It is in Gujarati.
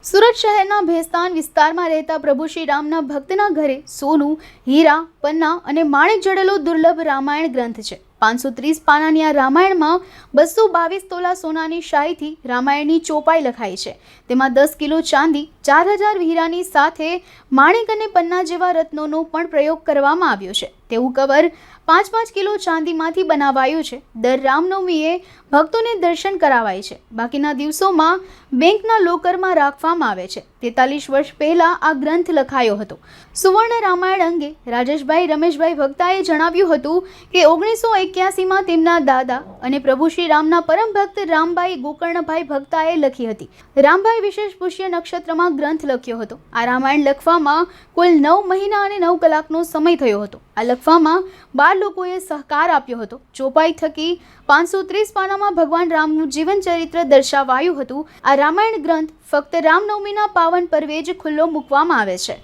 સુરત શહેરના ભેસ્તાન વિસ્તારમાં રહેતા પ્રભુ શ્રી રામના ભક્તના ઘરે સોનું, હીરા, પન્ના અને માણેક જડેલો દુર્લભ રામાયણ ગ્રંથ છે। 530 પાનાની આ રામાયણમાં 222 તોલા સોનાની શાહીથી રામાયણની ચોપાઈ લખાઈ છે। તેમાં 10 કિલો ચાંદી, 4000 હીરાની સાથે માણેક અને પન્ના જેવા રત્નોનો પણ પ્રયોગ કરવામાં આવ્યો છે। તેવું કવર 5-5 કિલો ચાંદીમાંથી બનાવાયું છે। દર રામનવમીએ ભક્તોને દર્શન કરાવાય છે। બાકીના દિવસોમાં બેંકના લોકરમાં રાખવામાં આવે છે। 43 વર્ષ પહેલા આ ગ્રંથ લખાયો હતો। સુવર્ણ રામાયણ અંગે રાજેશભાઈ રમેશભાઈ ભક્તાએ જણાવ્યું હતું કે 1981માં તેમના દાદા અને પ્રભુ શ્રી રામના પરમ ભક્ત રામભાઈ ગોકર્ણભાઈ ભક્તાએ લખી હતી। રામભાઈ વિશેષ પુષ્ય નક્ષત્રમાં ગ્રંથ લખ્યો હતો। આ રામાયણ લખવામાં કુલ 9 મહિના અને 9 કલાકનો સમય થયો હતો। આ લખવામાં 12 લોકોએ સહકાર આપ્યો હતો। ચોપાઈ થકી 530 પાનામાં ભગવાન રામનું જીવન ચરિત્ર દર્શાવાયું હતું। આ રામાયણ ગ્રંથ ફક્ત રામનવમીના પાવન પર્વે જ ખુલ્લો મૂકવામાં આવે છે।